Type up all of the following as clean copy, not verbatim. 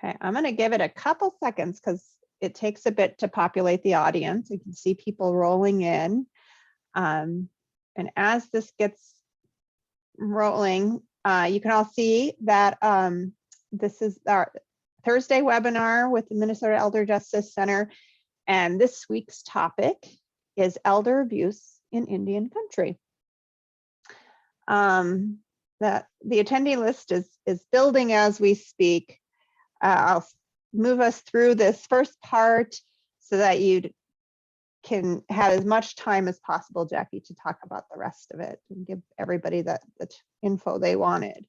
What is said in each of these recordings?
Okay, I'm going to give it a couple seconds because it takes a bit to populate the audience. You can see people rolling in. And as this gets rolling, you can all see that this is our Thursday webinar with the Minnesota Elder Justice Center. And this week's topic is elder abuse in Indian country. The attendee list is building as we speak. I'll move us through this first part so that you can have as much time as possible, Jackie, to talk about the rest of it and give everybody the info they wanted.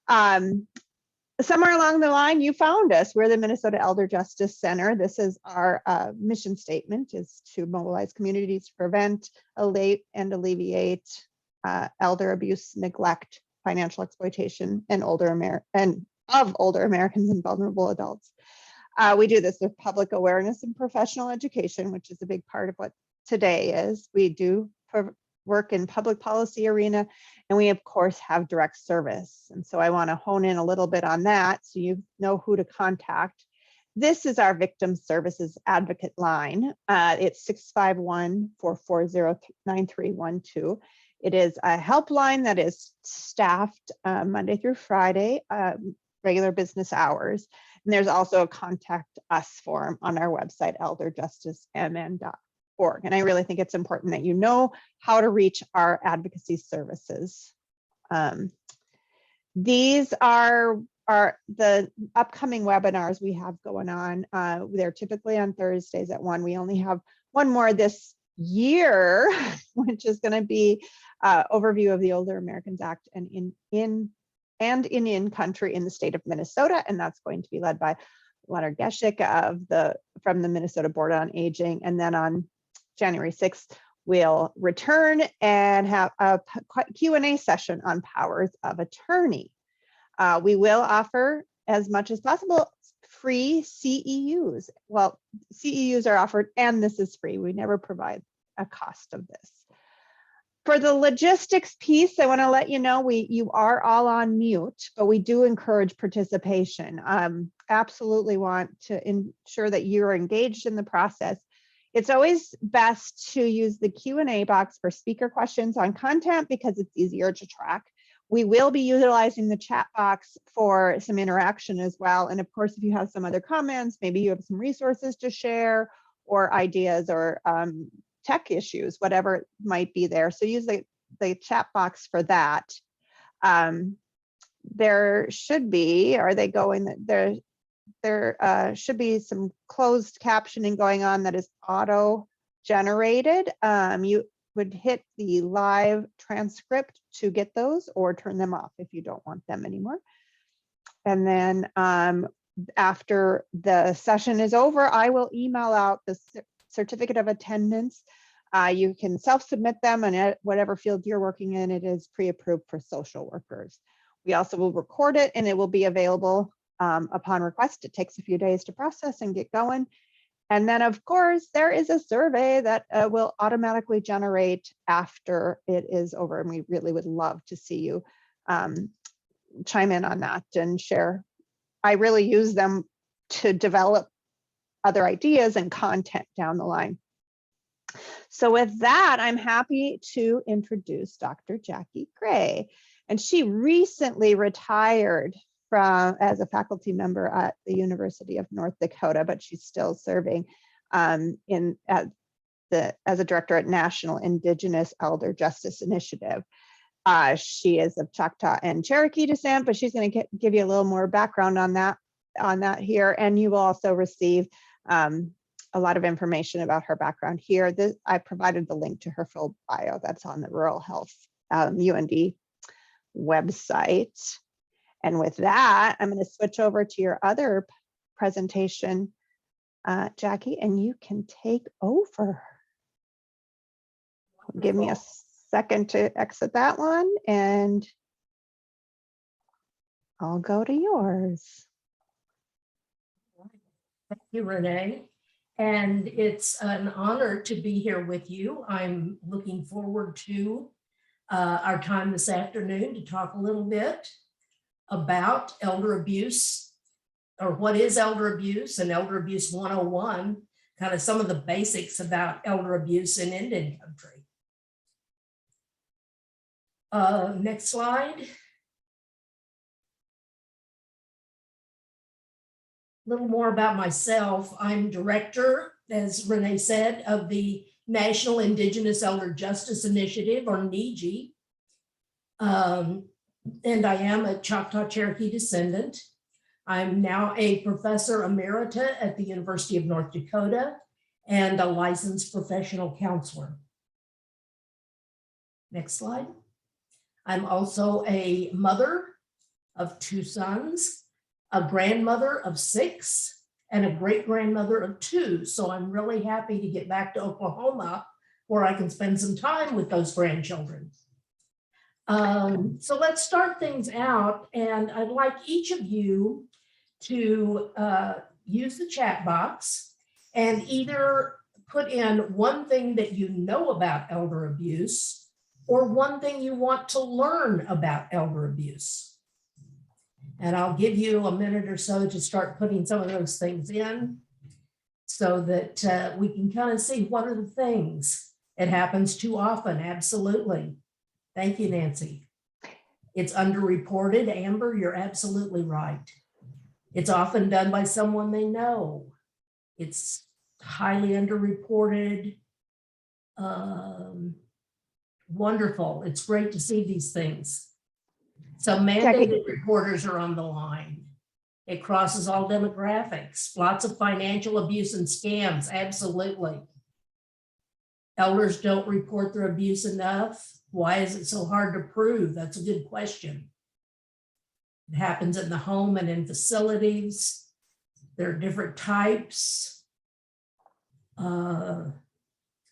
Somewhere along the line, you found us. We're the Minnesota Elder Justice Center. This is our mission statement, is to mobilize communities to prevent, allay, and alleviate elder abuse, neglect, financial exploitation, and older Americans and vulnerable adults. We do this with public awareness and professional education, which is a big part of what today is. We do work in public policy arena, and we of course have direct service. And so I want to hone in a little bit on that so you know who to contact. This is our victim services advocate line. It's 651-440-9312. It is a helpline that is staffed Monday through Friday, regular business hours. And there's also a contact us form on our website, elderjusticemn.org. And I really think it's important that you know how to reach our advocacy services. These are the upcoming webinars we have going on. They're typically on Thursdays at 1. We only have one more this year, which is going to be overview of the Older Americans Act and in Indian country in the state of Minnesota, and that's going to be led by Leonard Geschik from the Minnesota Board on Aging. And then on January 6th, we'll return and have a Q&A session on powers of attorney. We will offer as much as possible free CEUs. Well, CEUs are offered and this is free. We never provide a cost of this. For the logistics piece, I want to let you know you are all on mute, but we do encourage participation. Absolutely want to ensure that you're engaged in the process. It's always best to use the Q&A box for speaker questions on content because it's easier to track. We will be utilizing the chat box for some interaction as well. And of course, if you have some other comments, maybe you have some resources to share or ideas or tech issues, whatever it might be there. So use the chat box for that. There should be, are they going, there should be some closed captioning going on that is auto generated. You would hit the live transcript to get those or turn them off if you don't want them anymore. And then after the session is over, I will email out the certificate of attendance. You can self-submit them, and whatever field you're working in, it is pre-approved for social workers. We also will record it and it will be available upon request. It takes a few days to process and get going. And then of course, there is a survey that will automatically generate after it is over. And we really would love to see you chime in on that and share. I really use them to develop other ideas and content down the line. So with that, I'm happy to introduce Dr. Jackie Gray. And she recently retired as a faculty member at the University of North Dakota, but she's still serving as a director at National Indigenous Elder Justice Initiative. She is of Choctaw and Cherokee descent, but she's going to give you a little more background on that here. And you will also receive a lot of information about her background here. I provided the link to her full bio that's on the Rural Health UND website. And with that, I'm going to switch over to your other presentation, Jackie, and you can take over. Give me a second to exit that one, and I'll go to yours. Thank you, Renee. And it's an honor to be here with you. I'm looking forward to our time this afternoon to talk a little bit about elder abuse or what is elder abuse, and Elder Abuse 101, kind of some of the basics about elder abuse in Indian country. Next slide. A little more about myself. I'm director, as Renee said, of the National Indigenous Elder Justice Initiative, or NIJI. And I am a Choctaw Cherokee descendant. I'm now a professor emerita at the University of North Dakota and a licensed professional counselor. Next slide. I'm also a mother of 2 sons, a grandmother of 6, and a great-grandmother of 2. So I'm really happy to get back to Oklahoma where I can spend some time with those grandchildren. So let's start things out, and I'd like each of you to use the chat box and either put in one thing that you know about elder abuse or one thing you want to learn about elder abuse. And I'll give you a minute or so to start putting some of those things in so that we can kind of see what are the things. It happens too often, absolutely. Thank you, Nancy. It's underreported. Amber, you're absolutely right. It's often done by someone they know. It's highly underreported. Wonderful. It's great to see these things. So mandated reporters are on the line. It crosses all demographics. Lots of financial abuse and scams. Absolutely. Elders don't report their abuse enough. Why is it so hard to prove? That's a good question. It happens in the home and in facilities. There are different types.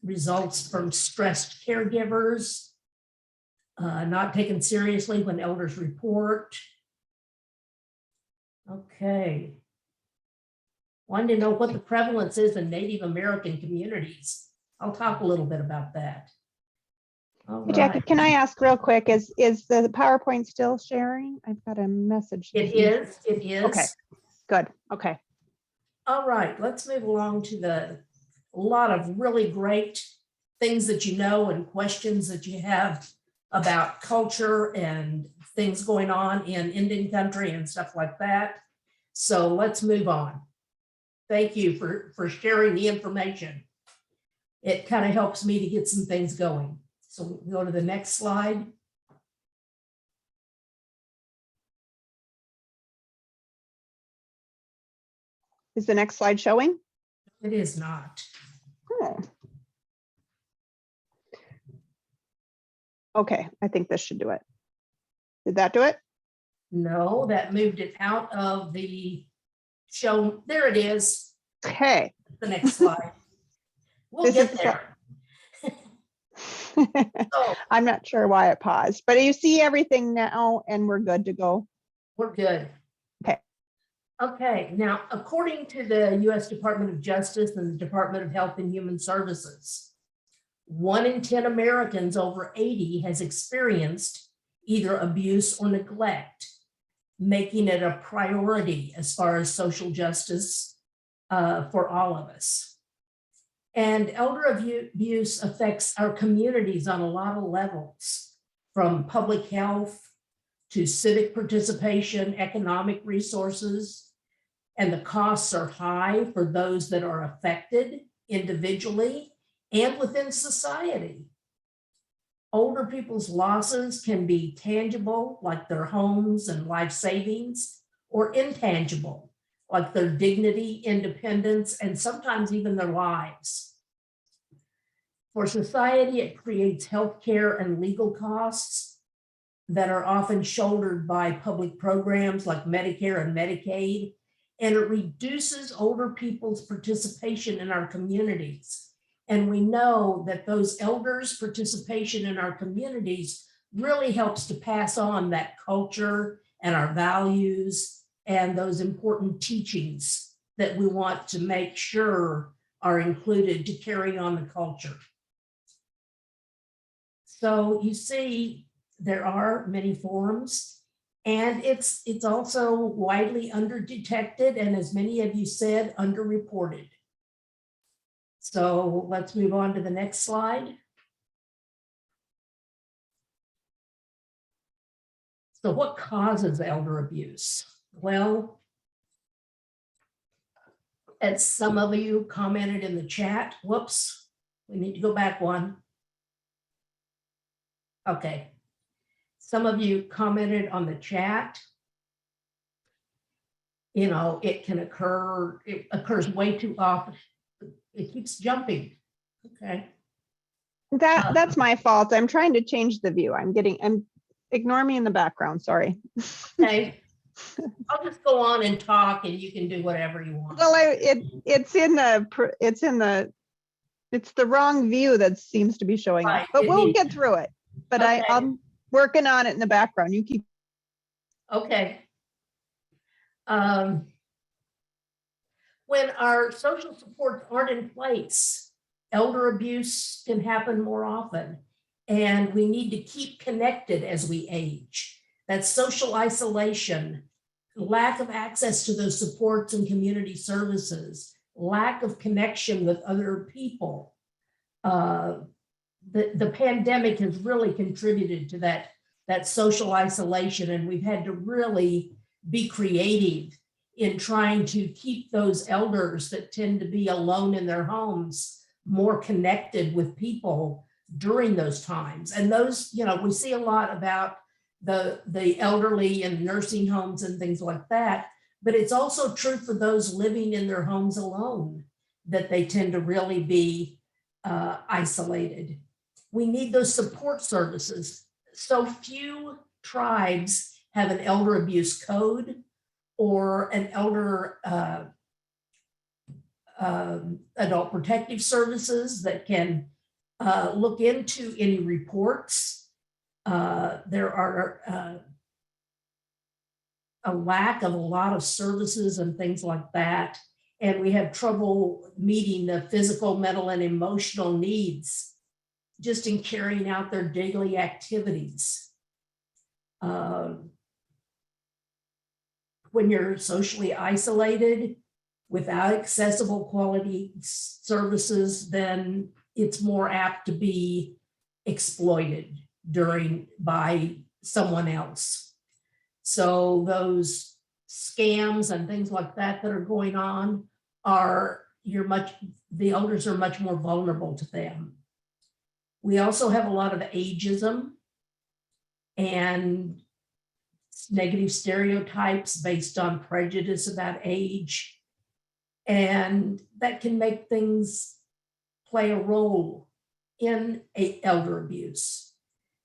Results from stressed caregivers, not taken seriously when elders report. Okay. Wanted to know what the prevalence is in Native American communities. I'll talk a little bit about that. All Hey, Jackie, right. can I ask real quick, is the PowerPoint still sharing? I've got a message. It is. Okay, good. Okay. All right, let's move along to a lot of really great things that you know and questions that you have about culture and things going on in Indian country and stuff like that. So let's move on. Thank you for sharing the information. It kind of helps me to get some things going. So we'll go to the next slide. Is the next slide showing? It is not. Oh. Okay, I think this should do it. Did that do it? No, that moved it out of the show. There it is. Okay. The next slide. We'll This get is there. So I'm not sure why it paused, but you see everything now and we're good to go. we're good. Okay. Okay, now, according to the U.S. Department of Justice and the Department of Health and Human Services, 1 in 10 Americans over 80 has experienced either abuse or neglect, making it a priority as far as social justice for all of us. And elder abuse affects our communities on a lot of levels, from public health to civic participation, economic resources, and the costs are high for those that are affected individually and within society. Older people's losses can be tangible, like their homes and life savings, or intangible, like their dignity, independence, and sometimes even their lives. For society, it creates healthcare and legal costs that are often shouldered by public programs like Medicare and Medicaid, and it reduces older people's participation in our communities. And we know that those elders' participation in our communities really helps to pass on that culture and our values and those important teachings that we want to make sure are included to carry on the culture. So you see, there are many forms And it's also widely underdetected and, as many of you said, underreported. So let's move on to the next slide. So what causes elder abuse? Well, as some of you commented in the chat, whoops, we need to go back one. Okay. Some of you commented on the chat. You know, it can occur, it occurs way too often. It keeps jumping. Okay. That's my fault. I'm trying to change the view. Ignore me in the background, sorry. Okay. I'll just go on and talk and you can do whatever you want. Well, it's the wrong view that seems to be showing up, Right, but it we'll needs- get through it. But Okay. I'm working on it in the background. You keep. Okay. When our social supports aren't in place, elder abuse can happen more often. And we need to keep connected as we age. That social isolation, lack of access to those supports and community services, lack of connection with other people. The pandemic has really contributed to that social isolation, and we've had to really be creative in trying to keep those elders that tend to be alone in their homes more connected with people during those times. And those, you know, we see a lot about the elderly and nursing homes and things like that, but it's also true for those living in their homes alone, that they tend to really be isolated. We need those support services. So few tribes have an elder abuse code or an elder adult protective services that can look into any reports. There are a lack of a lot of services and things like that. And we have trouble meeting the physical, mental, and emotional needs just in carrying out their daily activities. When you're socially isolated without accessible quality services, then it's more apt to be exploited by someone else. So those scams and things like that are going on the elders are much more vulnerable to them. We also have a lot of ageism and negative stereotypes based on prejudice about age. And that can make things play a role in elder abuse.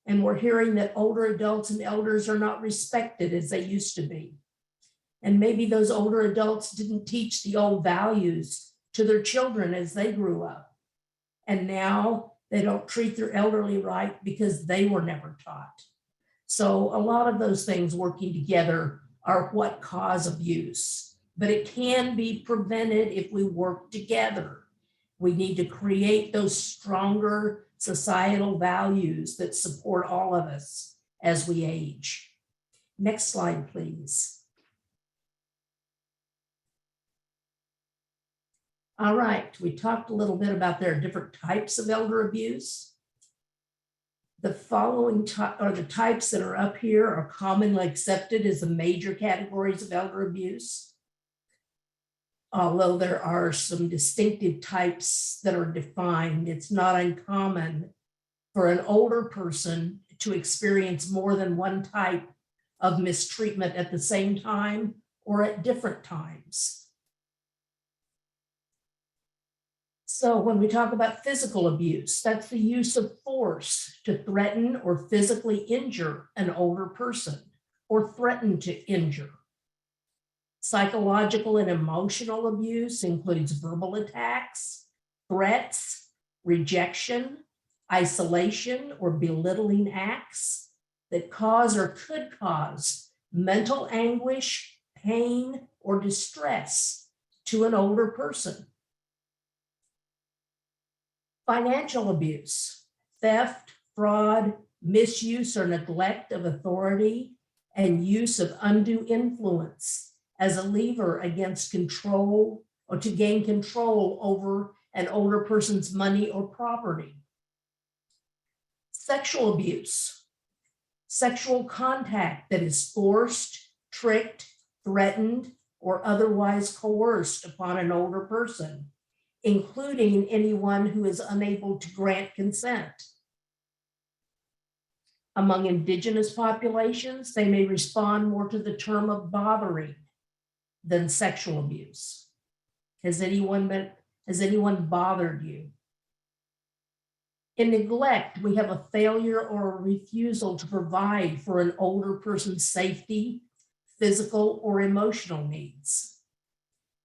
And we're hearing that older adults and elders are not respected as they used to be. And maybe those older adults didn't teach the old values to their children as they grew up. And now they don't treat their elderly right because they were never taught. So a lot of those things working together are what cause abuse, but it can be prevented if we work together. We need to create those stronger societal values that support all of us as we age. Next slide, please. All right, we talked a little bit about there are different types of elder abuse. The following the types that are up here are commonly accepted as the major categories of elder abuse. Although there are some distinctive types that are defined, it's not uncommon for an older person to experience more than one type of mistreatment at the same time or at different times. So when we talk about physical abuse, that's the use of force to threaten or physically injure an older person or threaten to injure. Psychological and emotional abuse includes verbal attacks, threats, rejection, isolation, or belittling acts that cause or could cause mental anguish, pain, or distress to an older person. Financial abuse, theft, fraud, misuse, or neglect of authority, and use of undue influence as a lever against control or to gain control over an older person's money or property. Sexual abuse, sexual contact that is forced, tricked, threatened, or otherwise coerced upon an older person, including anyone who is unable to grant consent. Among indigenous populations, they may respond more to the term of bothering than sexual abuse. Has anyone bothered you? In neglect, we have a failure or a refusal to provide for an older person's safety, physical or emotional needs.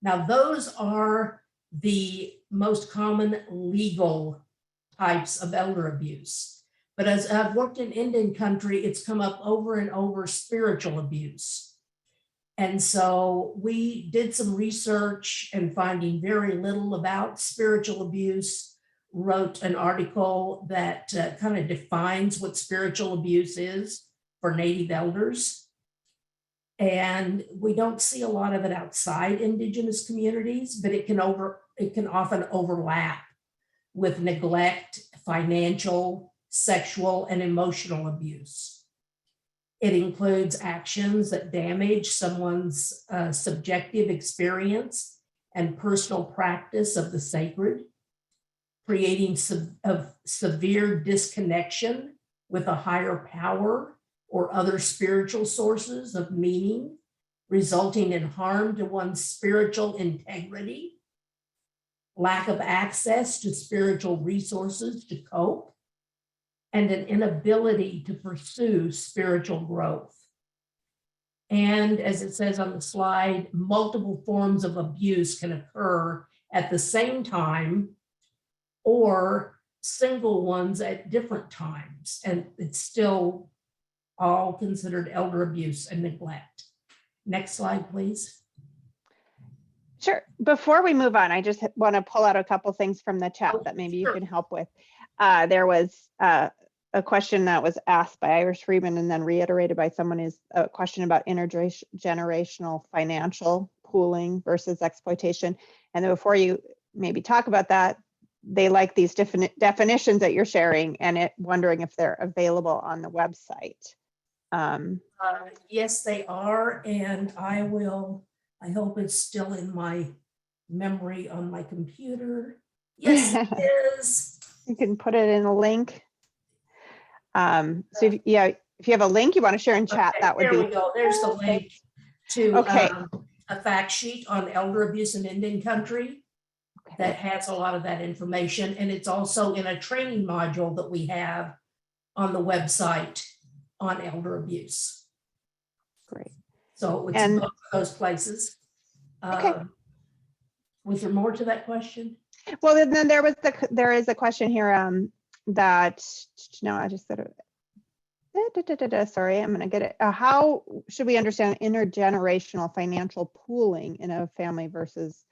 Now, those are the most common legal types of elder abuse. But as I've worked in Indian country, it's come up over and over, spiritual abuse. And so we did some research and finding very little about spiritual abuse, wrote an article that kind of defines what spiritual abuse is for Native elders. And we don't see a lot of it outside Indigenous communities, but it can often overlap with neglect, financial, sexual, and emotional abuse. It includes actions that damage someone's subjective experience and personal practice of the sacred, creating severe disconnection with a higher power or other spiritual sources of meaning, resulting in harm to one's spiritual integrity, lack of access to spiritual resources to cope, and an inability to pursue spiritual growth. And as it says on the slide, multiple forms of abuse can occur at the same time or single ones at different times. And it's still all considered elder abuse and neglect. Next slide, please. Sure. Before we move on, I just want to pull out a couple things from the chat that maybe you can help with. There was a question that was asked by Iris Freeman and then reiterated by someone, is a question about intergenerational financial pooling versus exploitation. And then before you maybe talk about that, they like these definitions that you're sharing and wondering if they're available on the website. Yes, they are. And I hope it's still in my memory on my computer. Yes, it is. You can put it in a link. So if you have a link you want to share in chat, that would be. There we go. There's the link to Okay. A fact sheet on elder abuse in Indian country that has a lot of that information. And it's also in a training module that we have on the website on elder abuse. Great. So it's in both those places. Okay. Was there more to that question? Well, and then there is a question here that, no, I just said it. Sorry, I'm going to get it. How should we understand intergenerational financial pooling in a family versus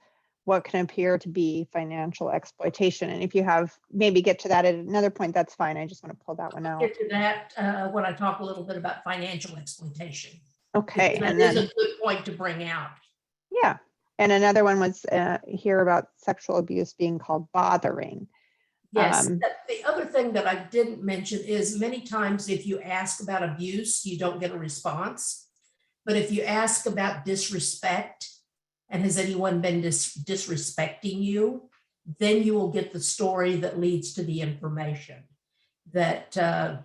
what can appear to be financial exploitation? And if you have, maybe get to that at another point, that's fine. I just want to pull that one out. Get to that when I talk a little bit about financial exploitation. Okay. That is a good point to bring out. Yeah. And another one was here about sexual abuse being called bothering. Yes. The other thing that I didn't mention is many times if you ask about abuse, you don't get a response. But if you ask about disrespect, and has anyone been disrespecting you, then you will get the story that leads to the information. That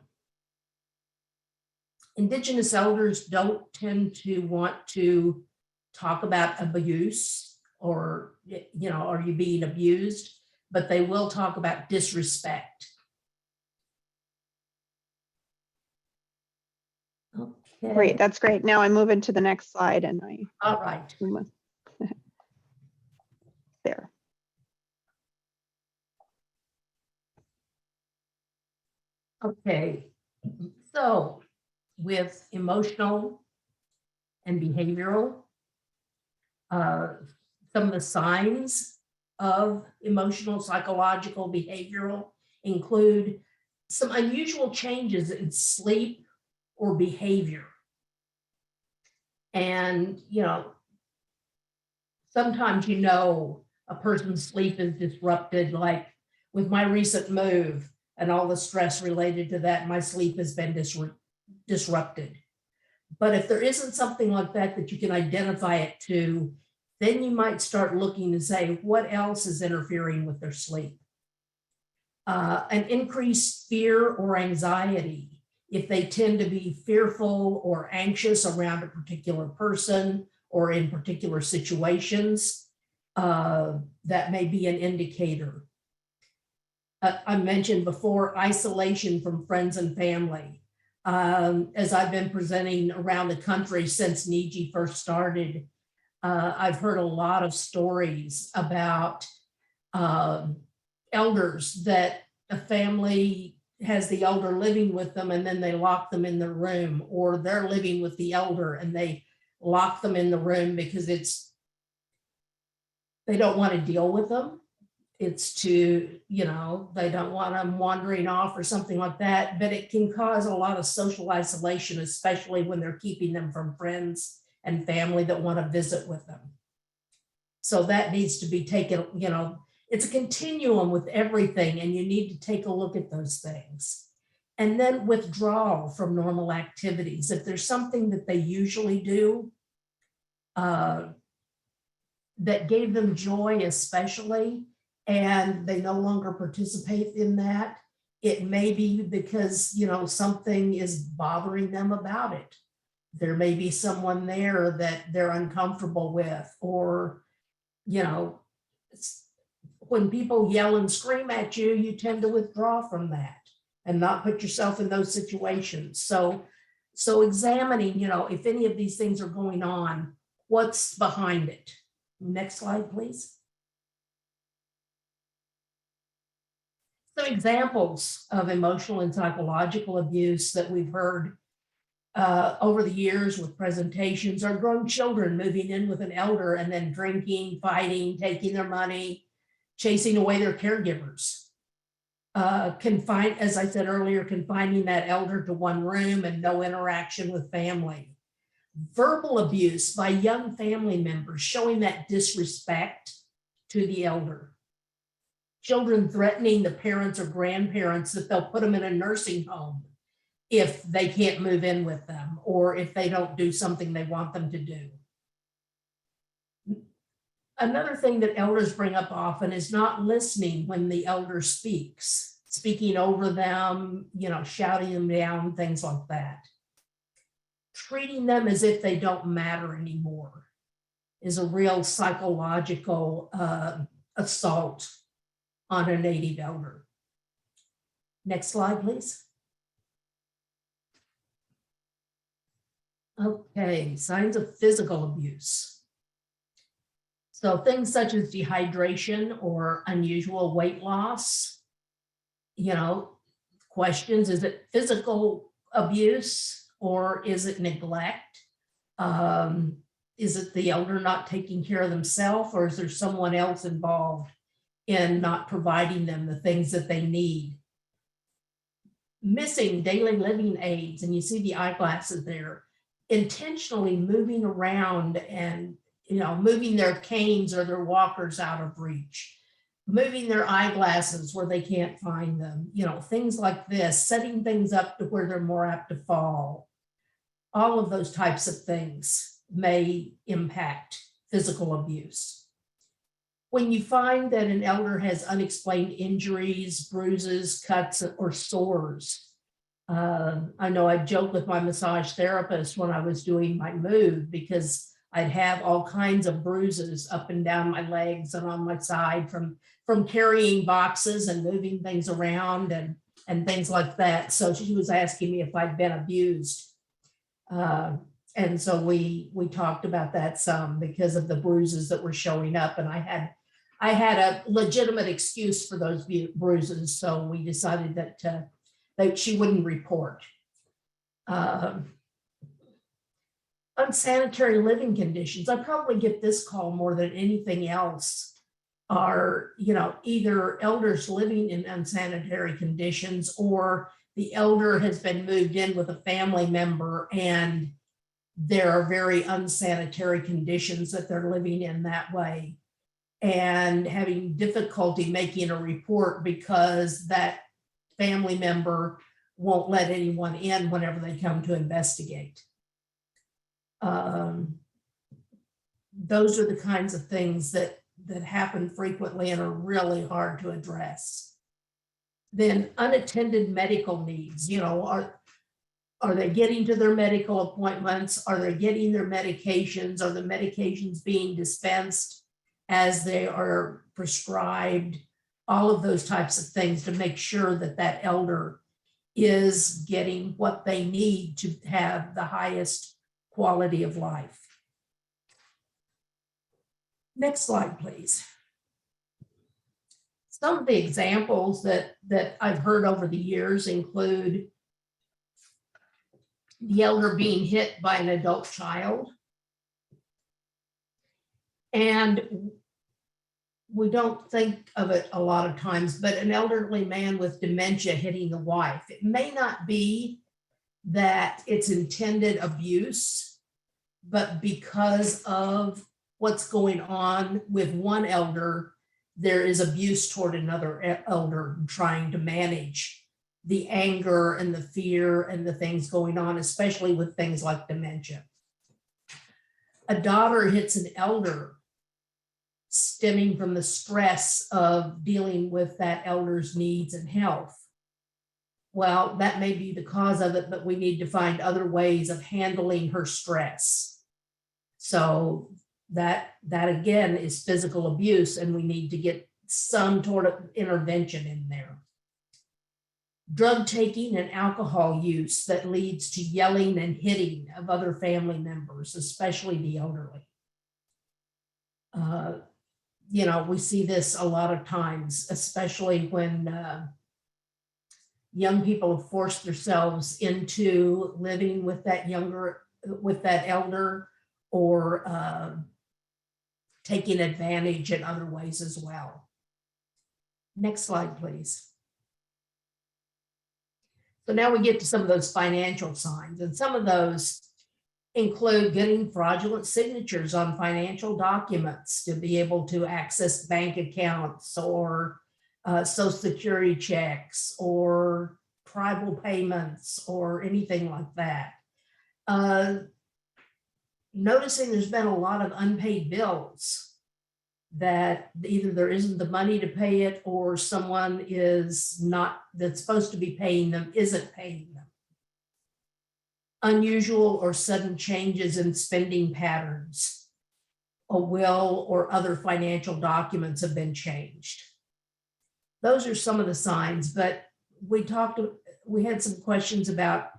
Indigenous elders don't tend to want to talk about abuse or, are you being abused? But they will talk about disrespect. Okay. Great, that's great. Now I'm moving to the next slide and All right. There. Okay, so with emotional and behavioral, some of the signs of emotional, psychological, behavioral include some unusual changes in sleep or behavior. And, you know, sometimes, you know, a person's sleep is disrupted, like with my recent move and all the stress related to that, my sleep has been disrupted. But if there isn't something like that that you can identify it to, then you might start looking and say, what else is interfering with their sleep? An increased fear or anxiety, if they tend to be fearful or anxious around a particular person or in particular situations, that may be an indicator. I mentioned before, isolation from friends and family. As I've been presenting around the country since NEJI first started, I've heard a lot of stories about elders that a family has the elder living with them and then they lock them in their room, or they're living with the elder and they lock them in the room because they don't want to deal with them. It's to, you know, they don't want them wandering off or something like that, but it can cause a lot of social isolation, especially when they're keeping them from friends and family that want to visit with them. So that needs to be taken, you know, it's a continuum with everything, and you need to take a look at those things. And then withdrawal from normal activities. If there's something that they usually do that gave them joy, especially, and they no longer participate in that, it may be because, you know, something is bothering them about it. There may be someone there that they're uncomfortable with, or, you know, when people yell and scream at you, you tend to withdraw from that and not put yourself in those situations. So examining, you know, if any of these things are going on, what's behind it. Next slide, please. Some examples of emotional and psychological abuse that we've heard over the years with presentations are grown children moving in with an elder and then drinking, fighting, taking their money, chasing away their caregivers. As I said earlier, confining that elder to one room and no interaction with family. Verbal abuse by young family members, showing that disrespect to the elder. Children threatening the parents or grandparents that they'll put them in a nursing home if they can't move in with them, or if they don't do something they want them to do. Another thing that elders bring up often is not listening when the elder speaks, speaking over them, you know, shouting them down, things like that. Treating them as if they don't matter anymore is a real psychological assault on a native elder. Next slide, please. Okay, signs of physical abuse. So things such as dehydration or unusual weight loss, you know, questions, is it physical abuse or is it neglect? Is it the elder not taking care of themselves, or is there someone else involved in not providing them the things that they need? Missing daily living aids, and you see the eyeglasses there, intentionally moving around and, you know, moving their canes or their walkers out of reach, moving their eyeglasses where they can't find them, you know, things like this, setting things up to where they're more apt to fall. All of those types of things may impact physical abuse. When you find that an elder has unexplained injuries, bruises, cuts, or sores, I know I joked with my massage therapist when I was doing my move, because I'd have all kinds of bruises up and down my legs and on my side from carrying boxes and moving things around and things like that. So she was asking me if I'd been abused. And so we talked about that some because of the bruises that were showing up, and I had a legitimate excuse for those bruises. So we decided that she wouldn't report. Unsanitary living conditions. I probably get this call more than anything else, are, you know, either elders living in unsanitary conditions, or the elder has been moved in with a family member and there are very unsanitary conditions that they're living in that way, and having difficulty making a report because that family member won't let anyone in whenever they come to investigate. Those are the kinds of things that happen frequently and are really hard to address. Then unattended medical needs, are they getting to their medical appointments? Are they getting their medications? Are the medications being dispensed as they are prescribed? All of those types of things to make sure that that elder is getting what they need to have the highest quality of life. Next slide, please. Some of the examples that I've heard over the years include the elder being hit by an adult child. And we don't think of it a lot of times, but an elderly man with dementia hitting the wife. It may not be that it's intended abuse, but because of what's going on with one elder, there is abuse toward another elder trying to manage the anger and the fear and the things going on, especially with things like dementia. A daughter hits an elder stemming from the stress of dealing with that elder's needs and health. Well, that may be the cause of it, but we need to find other ways of handling her stress. So that again is physical abuse, and we need to get some sort of intervention in there. Drug taking and alcohol use that leads to yelling and hitting of other family members, especially the elderly. We see this a lot of times, especially when young people have forced themselves into living with that elder, or taking advantage in other ways as well. Next slide, please. So now we get to some of those financial signs, and some of those include getting fraudulent signatures on financial documents to be able to access bank accounts or Social Security checks or tribal payments or anything like that. Noticing there's been a lot of unpaid bills that either there isn't the money to pay it, or someone that's supposed to be paying them isn't paying them. Unusual or sudden changes in spending patterns. A will or other financial documents have been changed. Those are some of the signs, but we had some questions about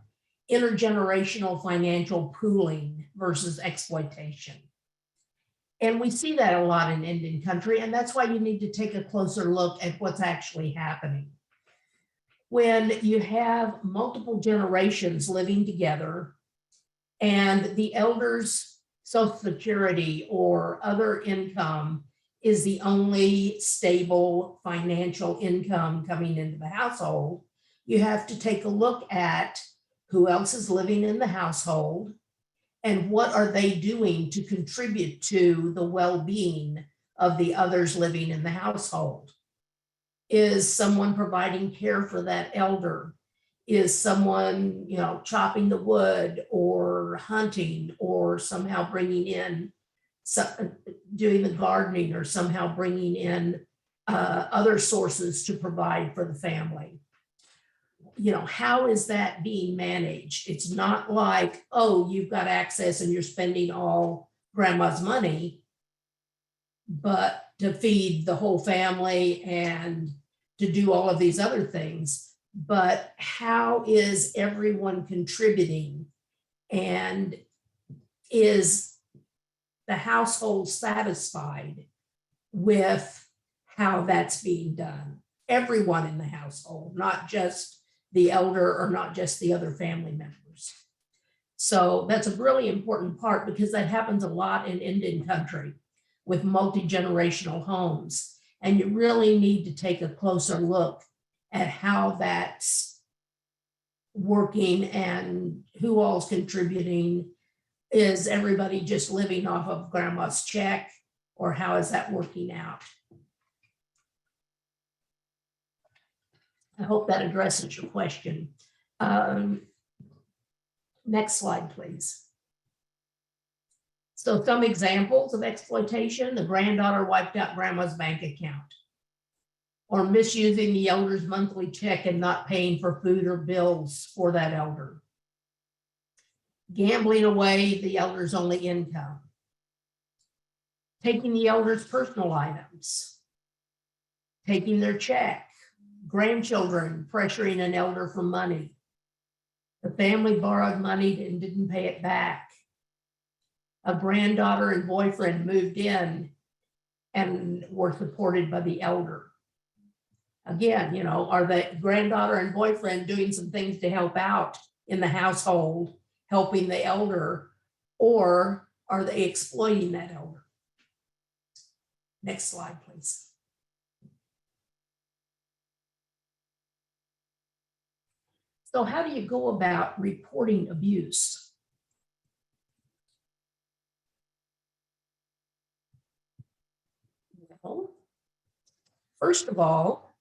intergenerational financial pooling versus exploitation. And we see that a lot in Indian country, and that's why you need to take a closer look at what's actually happening. When you have multiple generations living together and the elder's Social Security or other income is the only stable financial income coming into the household, you have to take a look at who else is living in the household and what are they doing to contribute to the well-being of the others living in the household. Is someone providing care for that elder? Is someone, chopping the wood or hunting, or somehow bringing in, doing the gardening, or somehow bringing in other sources to provide for the family? How is that being managed? It's not like, oh, you've got access and you're spending all grandma's money, but to feed the whole family and to do all of these other things. But how is everyone contributing? And is the household satisfied with how that's being done? Everyone in the household, not just the elder or not just the other family members. So that's a really important part, because that happens a lot in Indian country with multi-generational homes. And you really need to take a closer look at how that's working and who all's contributing, Is everybody just living off of grandma's check, or how is that working out? I hope that addresses your question. Next slide, please. So some examples of exploitation: the granddaughter wiped out grandma's bank account, or misusing the elder's monthly check and not paying for food or bills for that elder. Gambling away the elder's only income. Taking the elder's personal items. Taking their check. Grandchildren pressuring an elder for money. The family borrowed money and didn't pay it back. A granddaughter and boyfriend moved in and were supported by the elder. Again, you know, are the granddaughter and boyfriend doing some things to help out in the household, helping the elder, or are they exploiting that elder? Next slide, please. So how do you go about reporting abuse? Well, first of all,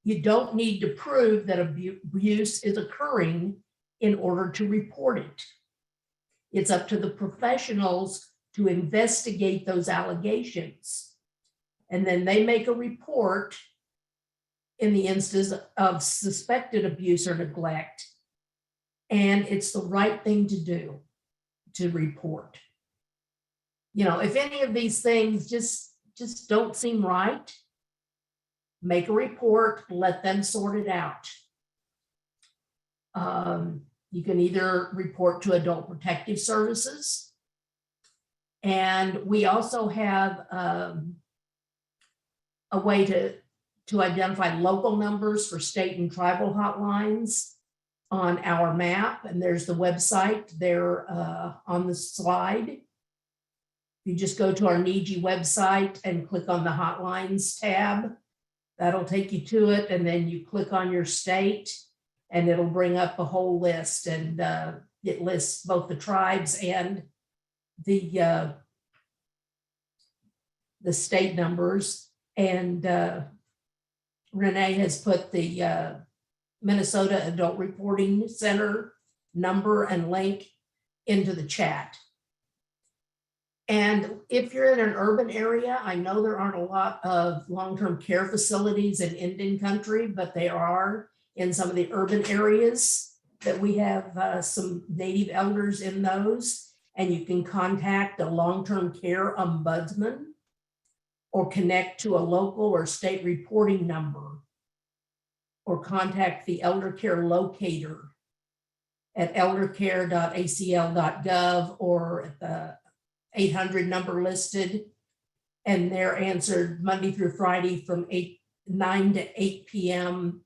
you don't need to prove that abuse is occurring in order to report it. It's up to the professionals to investigate those allegations. And then they make a report in the instance of suspected abuse or neglect. And it's the right thing to do, to report. You know, if any of these things just don't seem right, make a report, let them sort it out. You can either report to Adult Protective Services, and we also have a way to identify local numbers for state and tribal hotlines on our map, and there's the website there on the slide. You just go to our NEJI website and click on the hotlines tab. That'll take you to it, and then you click on your state and it'll bring up a whole list, and it lists both the tribes and the state numbers. And Renee has put the Minnesota Adult Reporting Center number and link into the chat. And if you're in an urban area, I know there aren't a lot of long-term care facilities in Indian country, but they are in some of the urban areas that we have some native elders in those. And you can contact a long-term care ombudsman or connect to a local or state reporting number, or contact the elder care locator at eldercare.acl.gov or at the 800 number listed, and they're answered Monday through Friday from 9 to 8 p.m.,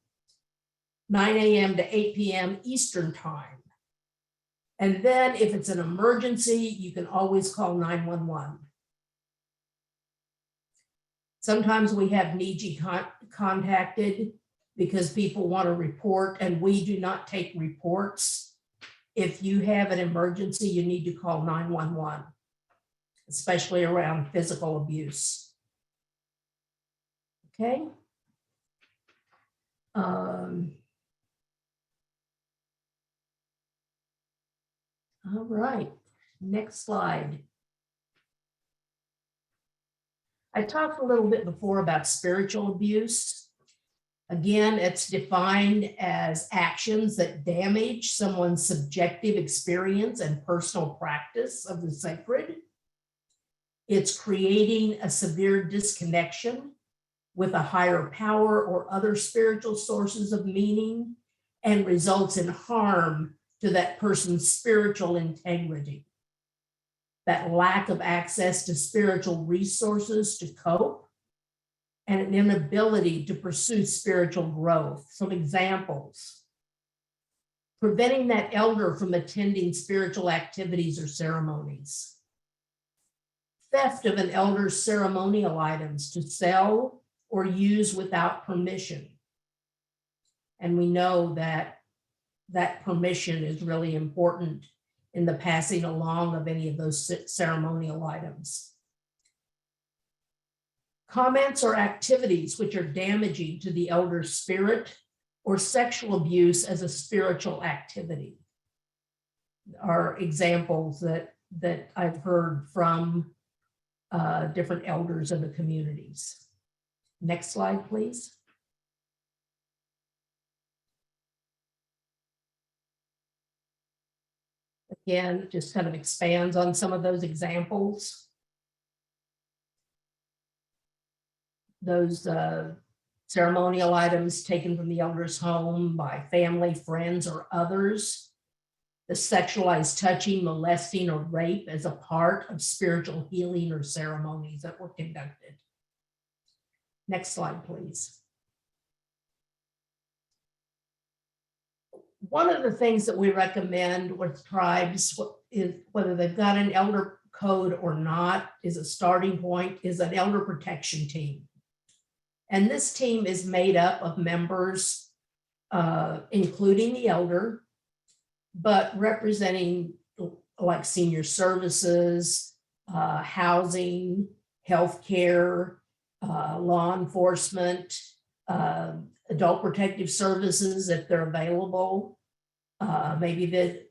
9 a.m. to 8 p.m. Eastern time. And then if it's an emergency, you can always call 911. Sometimes we have NEJI contacted because people want to report, and we do not take reports. If you have an emergency, you need to call 911. Especially around physical abuse. Okay. All right, next slide. I talked a little bit before about spiritual abuse. Again, it's defined as actions that damage someone's subjective experience and personal practice of the sacred. It's creating a severe disconnection with a higher power or other spiritual sources of meaning, and results in harm to that person's spiritual integrity. That lack of access to spiritual resources to cope, and an inability to pursue spiritual growth. Some examples: preventing that elder from attending spiritual activities or ceremonies. Theft of an elder's ceremonial items to sell or use without permission. And we know that that permission is really important in the passing along of any of those ceremonial items. Comments or activities which are damaging to the elder's spirit or sexual abuse as a spiritual activity are examples that I've heard from different elders of the communities. Next slide, please. Again, just kind of expands on some of those examples. Those ceremonial items taken from the elder's home by family, friends, or others. The sexualized touching, molesting, or rape as a part of spiritual healing or ceremonies that were conducted. Next slide, please. One of the things that we recommend with tribes is, whether they've got an elder code or not, is a starting point, is an elder protection team. And this team is made up of members, including the elder, but representing like senior services, housing, healthcare, law enforcement, adult protective services if they're available, maybe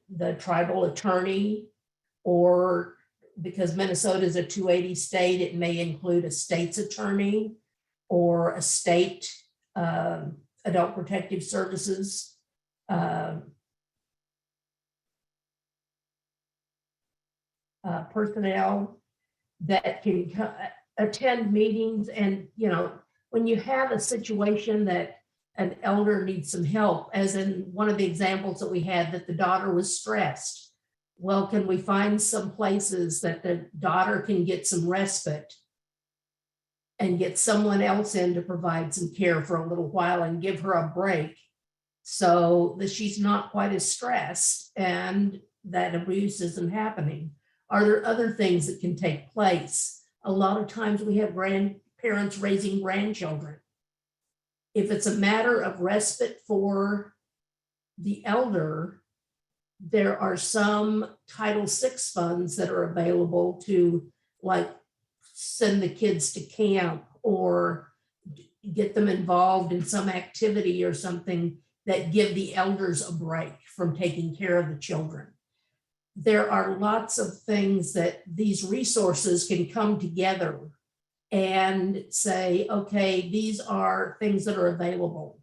the tribal attorney, or because Minnesota is a 280 state, it may include a state's attorney or a state adult protective services. Personnel that can attend meetings. And, you know, when you have a situation that an elder needs some help, as in one of the examples that we had, that the daughter was stressed. Well, can we find some places that the daughter can get some respite and get someone else in to provide some care for a little while and give her a break so that she's not quite as stressed and that abuse isn't happening? Are there other things that can take place? A lot of times we have grandparents raising grandchildren. If it's a matter of respite for the elder, there are some Title VI funds that are available to, like, send the kids to camp or get them involved in some activity or something that give the elders a break from taking care of the children. There are lots of things that these resources can come together and say, okay, these are things that are available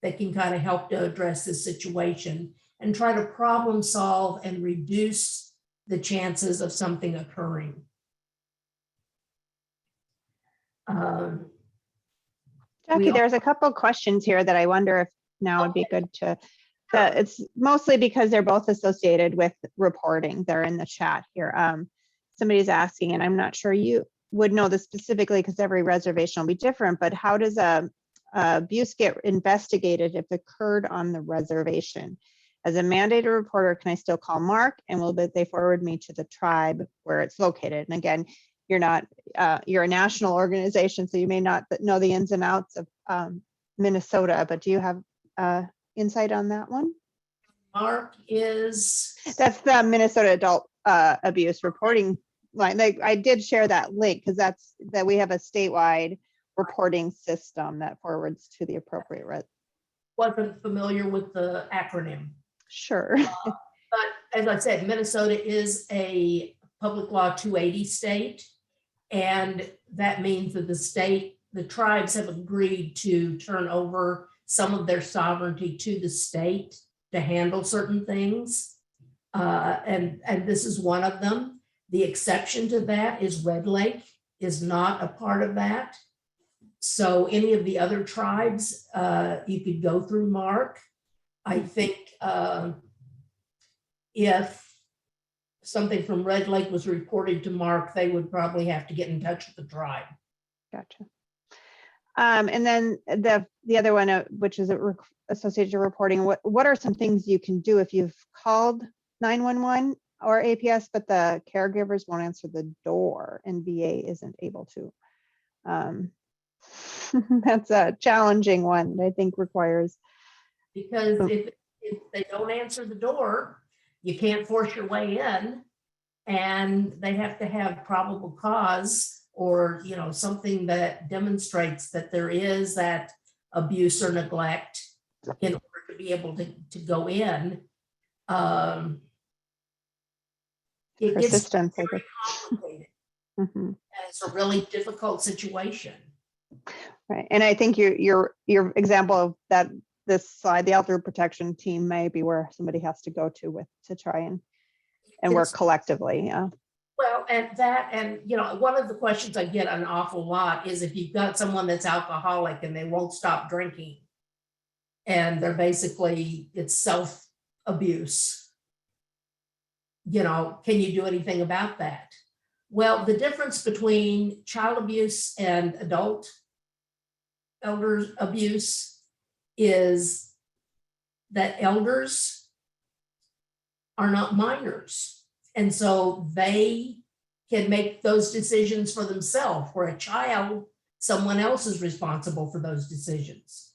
that can kind of help to address this situation and try to problem solve and reduce the chances of something occurring. Jackie, there's a couple questions here that I wonder if now would be good to, it's mostly because they're both associated with reporting. They're in the chat here. Somebody's asking, and I'm not sure you would know this specifically because every reservation will be different, but how does abuse get investigated if it occurred on the reservation? As a mandated reporter, can I still call Mark, and will they forward me to the tribe where it's located? And again, you're not, you're a national organization, so you may not know the ins and outs of Minnesota, but do you have insight on that one? Mark is? That's the Minnesota Adult Abuse Reporting Line. I did share that link because that's that we have a statewide reporting system that forwards to the appropriate. Wasn't familiar with the acronym. Sure. But as I said, Minnesota is a public law 280 state. And that means that the tribes have agreed to turn over some of their sovereignty to the state to handle certain things. And this is one of them. The exception to that is Red Lake is not a part of that. So any of the other tribes, you could go through Mark. I think if something from Red Lake was reported to Mark, they would probably have to get in touch with the tribe. Gotcha. And then the other one, which is associated to reporting, what are some things you can do if you've called 911 or APS, but the caregivers won't answer the door and VA isn't able to? That's a challenging one that I think requires. Because if they don't answer the door, you can't force your way in, and they have to have probable cause or, you know, something that demonstrates that there is that abuse or neglect in order to be able to go in. It gets Persistence, I very guess. complicated. Mhm. And it's a really difficult situation. Right, and I think your example of that, this slide, the elder protection team may be where somebody has to go to try and work It's- collectively, yeah. Well, and you know, one of the questions I get an awful lot is if you've got someone that's alcoholic and they won't stop drinking, and they're basically, it's self-abuse, you know, can you do anything about that? Well, the difference between child abuse and adult elder abuse is that elders are not minors. And so they can make those decisions for themselves, where a child, someone else is responsible for those decisions.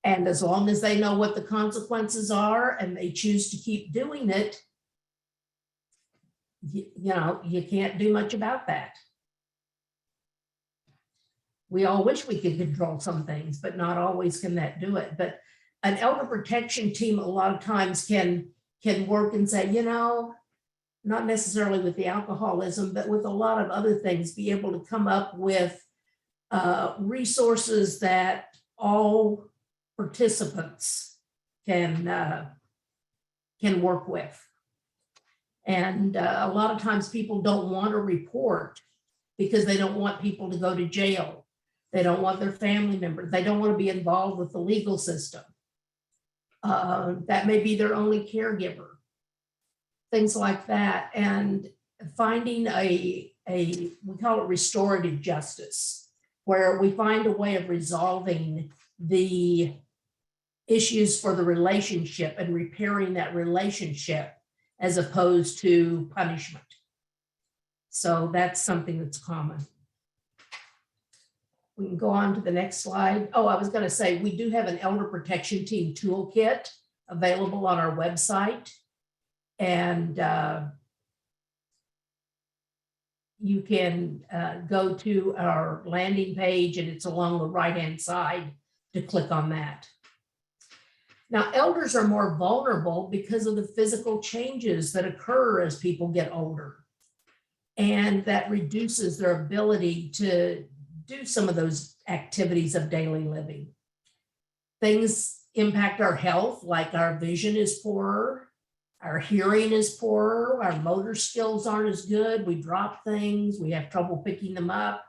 And as long as they know what the consequences are and they choose to keep doing it, you know, you can't do much about that. We all wish we could control some things, but not always can that do it. But an elder protection team a lot of times can work and say, you know, not necessarily with the alcoholism, but with a lot of other things, be able to come up with resources that all participants can work with. And a lot of times people don't want to report because they don't want people to go to jail. They don't want their family members. They don't want to be involved with the legal system. That may be their only caregiver. Things like that. And finding we call it restorative justice, where we find a way of resolving the issues for the relationship and repairing that relationship as opposed to punishment. So that's something that's common. We can go on to the next slide. Oh, I was going to say, we do have an elder protection team toolkit available on our website. And you can go to our landing page, and it's along the right-hand side to click on that. Now, elders are more vulnerable because of the physical changes that occur as people get older. And that reduces their ability to do some of those activities of daily living. Things impact our health, like our vision is poorer, our hearing is poorer, our motor skills aren't as good, we drop things, we have trouble picking them up,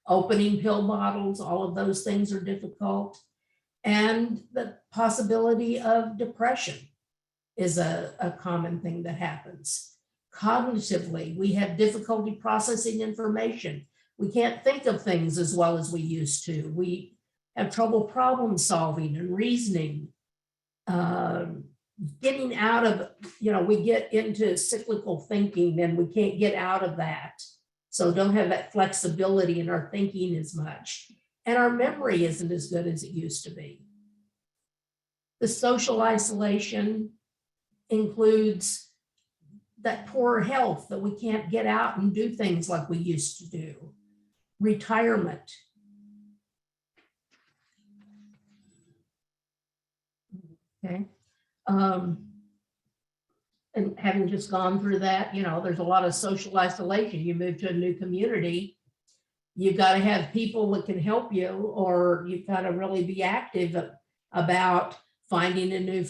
opening pill bottles, all of those things are difficult. And the possibility of depression is a common thing that happens. Cognitively, we have difficulty processing information. We can't think of things as well as we used to. We have trouble problem solving and reasoning. Getting out of, you know, we get into cyclical thinking and we can't get out of that. So don't have that flexibility in our thinking as much. And our memory isn't as good as it used to be. The social isolation includes that poor health, that we can't get out and do things like we used to do. Retirement. Okay. And having just gone through that, you know, there's a lot of social isolation. You move to a new community, you've got to have people that can help you, or you've got to really be active about finding a new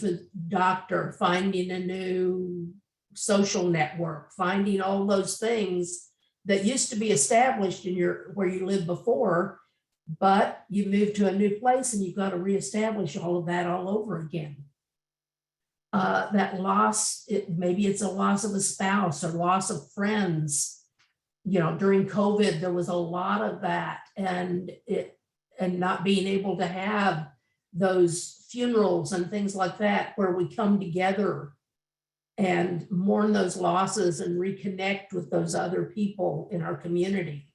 doctor, finding a new social network, finding all those things that used to be established in where you lived before, but you move to a new place and you've got to reestablish all of that all over again. That loss, maybe it's a loss of a spouse or loss of friends. You know, during COVID, there was a lot of that, and not being able to have those funerals and things like that, where we come together and mourn those losses and reconnect with those other people in our community.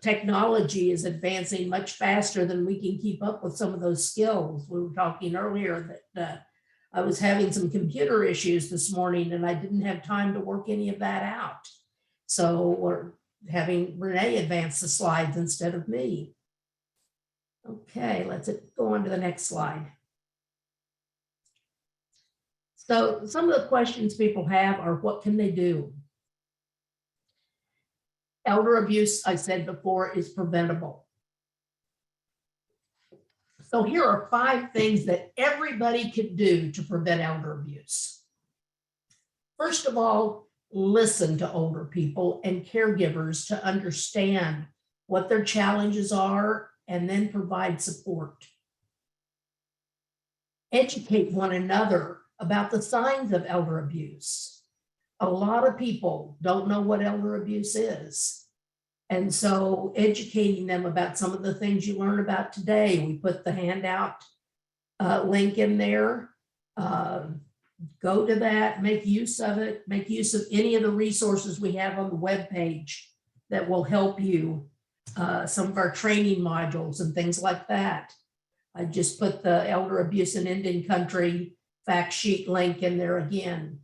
Technology is advancing much faster than we can keep up with some of those skills. We were talking earlier that I was having some computer issues this morning and I didn't have time to work any of that out. So we're having Renee advance the slides instead of me. Okay, let's go on to the next slide. So some of the questions people have are, what can they do? Elder abuse, I said before, is preventable. So here are 5 things that everybody could do to prevent elder abuse. First of all, listen to older people and caregivers to understand what their challenges are and then provide support. Educate one another about the signs of elder abuse. A lot of people don't know what elder abuse is. And so educating them about some of the things you learn about today, we put the handout link in there. Go to that, make use of it, make use of any of the resources we have on the webpage that will help you. Some of our training modules and things like that. I just put the elder abuse in Indian country fact sheet link in there again.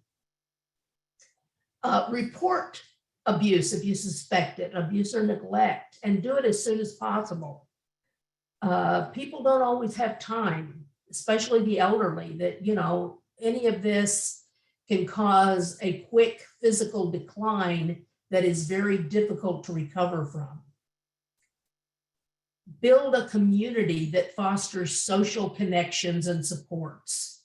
Report abuse if you suspect it, abuse or neglect, and do it as soon as possible. People don't always have time, especially the elderly, that, you know, any of this can cause a quick physical decline that is very difficult to recover from. Build a community that fosters social connections and supports.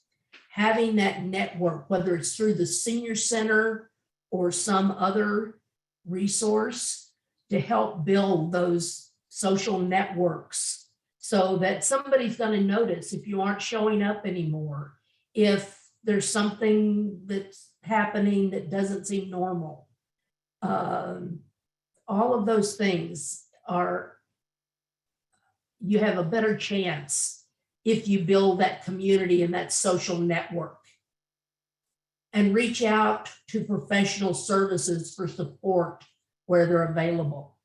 Having that network, whether it's through the senior center or some other resource, to help build those social networks so that somebody's going to notice if you aren't showing up anymore, if there's something that's happening that doesn't seem normal. All of those things are, you have a better chance if you build that community and that social network. And reach out to professional services for support where they're available.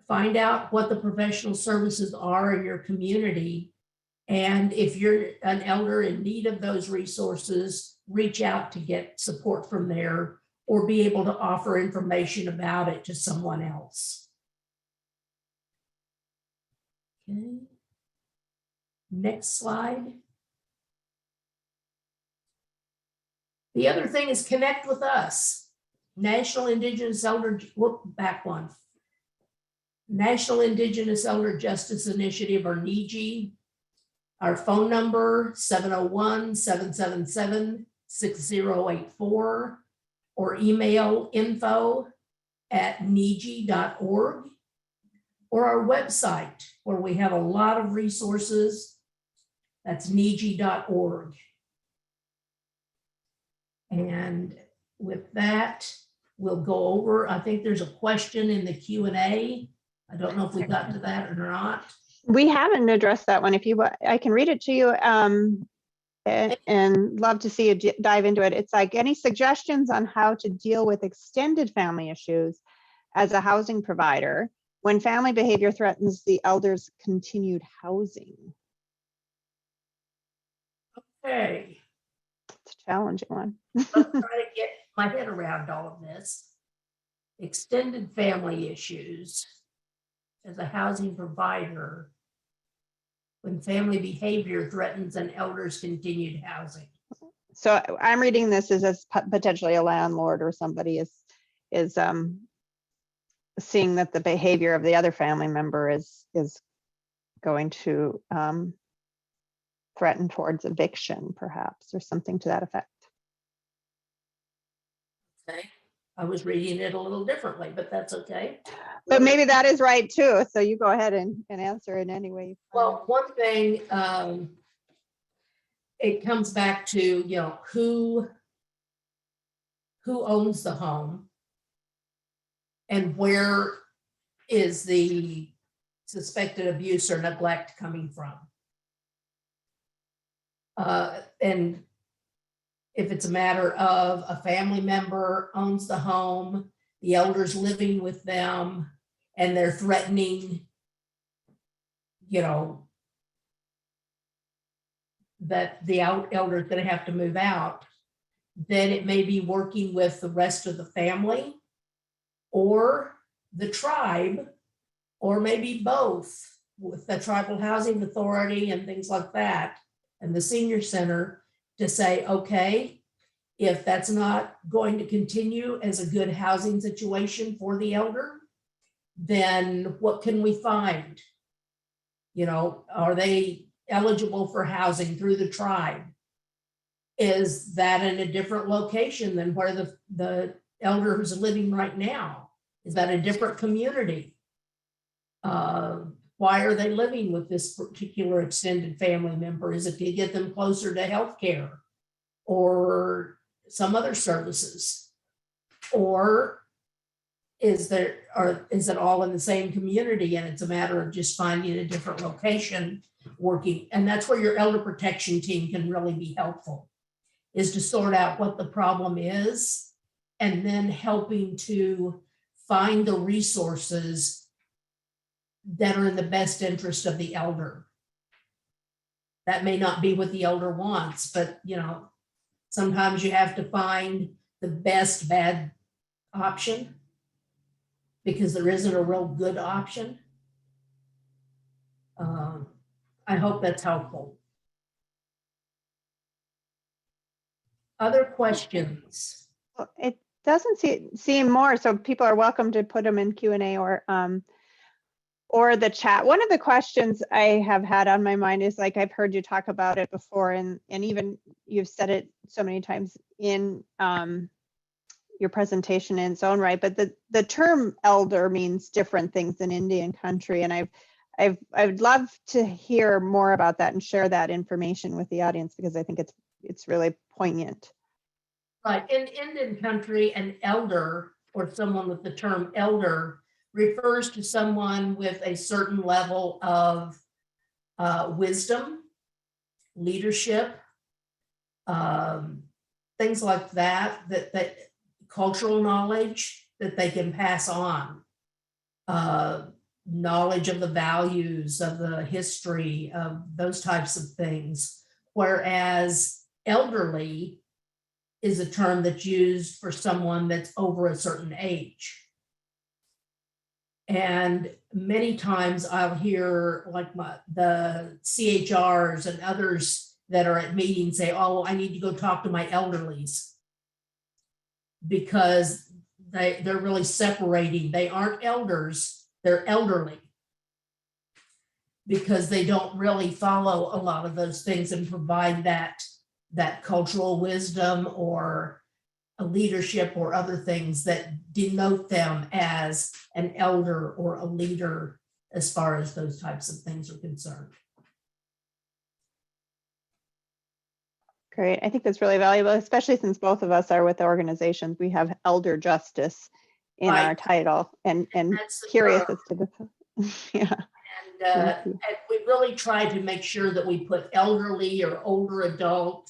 Find out what the professional services are in your community. And if you're an elder in need of those resources, reach out to get support from there or be able to offer information about it to someone else. Okay. Next slide. The other thing is connect with us. National Indigenous Elder, back one. National Indigenous Elder Justice Initiative, or NIJI. Our phone number, 701-777-6084, or email info@niji.org, or our website where we have a lot of resources. That's niji.org. And with that, we'll go over, I think there's a question in the Q&A. I don't know if we got to that or not. We haven't addressed that one. If you, I can read it to you and love to see you dive into it. It's like, any suggestions on how to deal with extended family issues as a housing provider when family behavior threatens the elder's continued housing? Okay. It's a challenging one. Let's try to get my head around all of this. Extended family issues as a housing provider when family behavior threatens an elder's continued housing. So I'm reading this as potentially a landlord or somebody is seeing that the behavior of the other family member is going to threaten towards eviction, perhaps, or something to that effect. Okay, I was reading it a little differently, but that's okay. But maybe that is right too. So you go ahead and answer in any way. Well, one thing, it comes back to, you know, who owns the home and where is the suspected abuse or neglect coming from. And if it's a matter of a family member owns the home, the elder's living with them, and they're threatening, you know, that the elder is going to have to move out, then it may be working with the rest of the family or the tribe, or maybe both, with the tribal housing authority and things like that, and the senior center, to say, okay, if that's not going to continue as a good housing situation for the elder, then what can we find? You know, are they eligible for housing through the tribe? Is that in a different location than where the elder is living right now? Is that a different community? Why are they living with this particular extended family member? Is it to get them closer to healthcare or some other services? Or is it all in the same community and it's a matter of just finding a different location working? And that's where your elder protection team can really be helpful, is to sort out what the problem is and then helping to find the resources that are in the best interest of the elder. That may not be what the elder wants, but you know, sometimes you have to find the best bad option because there isn't a real good option. I hope that's helpful. Other questions? Well, it doesn't seem more, so people are welcome to put them in Q&A or the chat. One of the questions I have had on my mind is, like, I've heard you talk about it before, and even you've said it so many times in your presentation in its own right, but the term elder means different things in Indian country, and I would love to hear more about that and share that information with the audience, because I think it's really poignant. Right, in Indian country, an elder, or someone with the term elder, refers to someone with a certain level of wisdom, leadership, things like that cultural knowledge that they can pass on, knowledge of the values, of the history, of those types of things. Whereas elderly is a term that's used for someone that's over a certain age. And many times I'll hear, like, the CHRs and others that are at meetings say, oh, I need to go talk to my elderlies, because they're really separating. They aren't elders, they're elderly, because they don't really follow a lot of those things and provide that cultural wisdom or a leadership or other things that denote them as an elder or a leader as far as those types of things are concerned. Great. I think that's really valuable, especially since both of us are with organizations. We have elder justice in Right. our title, and That's the curious term. as to the yeah. And we really try to make sure that we put elderly or older adult.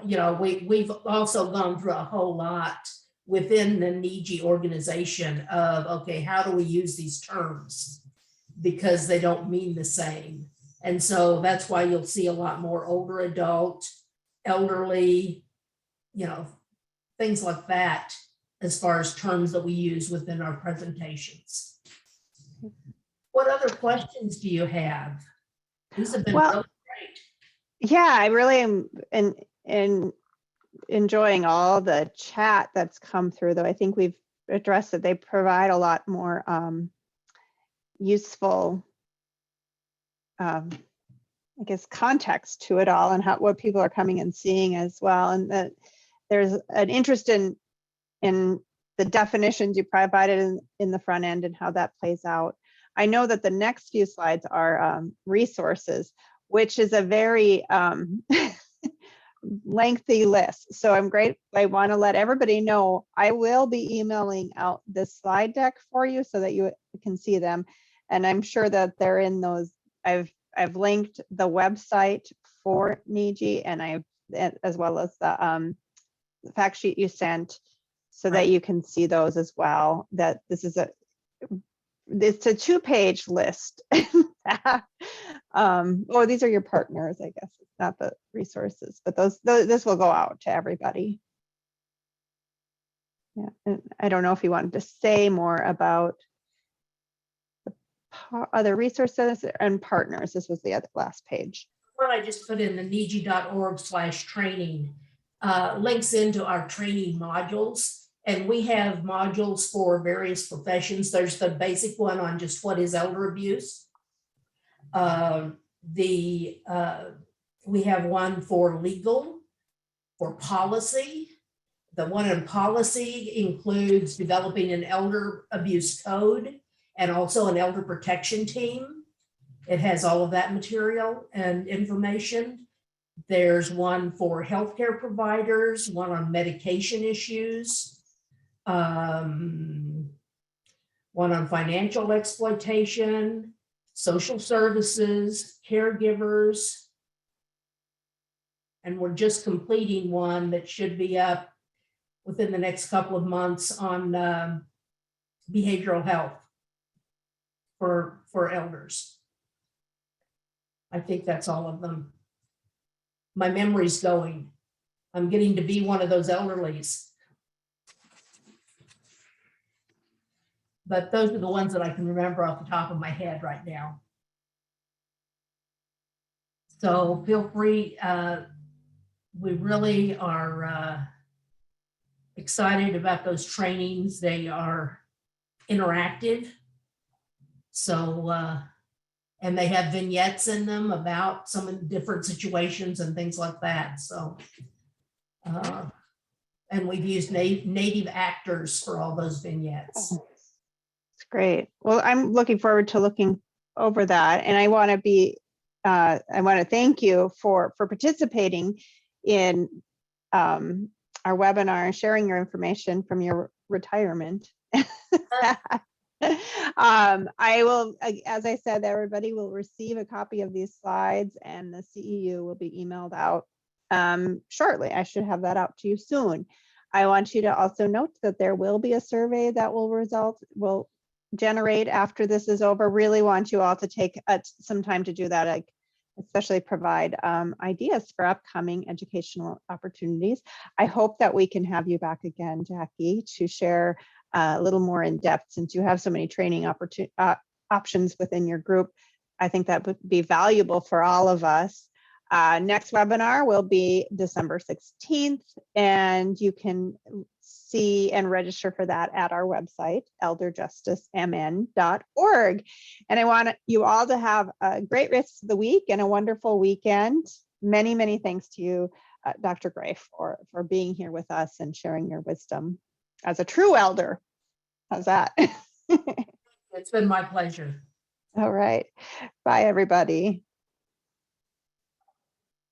You know, we've also gone through a whole lot within the NEJI organization of, okay, how do we use these terms? Because they don't mean the same. And so that's why you'll see a lot more older adult, elderly, you know, things like that, as far as terms that we use within our presentations. What other questions do you have? These have been Well, really great. Yeah, I really am enjoying all the chat that's come through, though I think we've addressed that they provide a lot more useful, I guess, context to it all, and what people are coming and seeing as well, and that there's an interest in the definitions you provided in the front end and how that plays out. I know that the next few slides are resources, which is a very lengthy list. So I want to let everybody know I will be emailing out this slide deck for you so that you can see them. And I'm sure that they're in those. I've linked the website for NEJI, and as well as the fact sheet you sent, so that you can see those as well. That it's a 2-page list. Oh, these are your partners, I guess, not the resources, but this will go out to everybody. Yeah, and I don't know if you wanted to say more about the other resources and partners. This was the last page. What I just put in the niji.org/training links into our training modules. And we have modules for various professions. There's the basic one on just what is elder abuse. We have one for legal, for policy. The one in policy includes developing an elder abuse code and also an elder protection team. It has all of that material and information. There's one for healthcare providers, one on medication issues, one on financial exploitation, social services, caregivers. And we're just completing one that should be up within the next couple of months on behavioral health for elders. I think that's all of them. My memory's going. I'm getting to be one of those elderlies. But those are the ones that I can remember off the top of my head right now. So feel free. We really are excited about those trainings. They are interactive. So, and they have vignettes in them about some of the different situations and things like that. So, and we've used native actors for all those vignettes. It's great. Well, I'm looking forward to looking over that. And I want to thank you for participating in our webinar and sharing your information from your retirement. I will, as I said, everybody will receive a copy of these slides and the CEU will be emailed out shortly. I should have that out to you soon. I want you to also note that there will be a survey that will generate after this is over. Really want you all to take some time to do that. Especially provide ideas for upcoming educational opportunities. I hope that we can have you back again, Jackie, to share a little more in depth, since you have so many training options within your group. I think that would be valuable for all of us. Next webinar will be December 16th, and you can see and register for that at our website, elderjusticemn.org. And I want you all to have a great rest of the week and a wonderful weekend. Many, many thanks to you, Dr. Gray, for being here with us and sharing your wisdom as a true elder. How's that? It's been my pleasure. All right. Bye, everybody.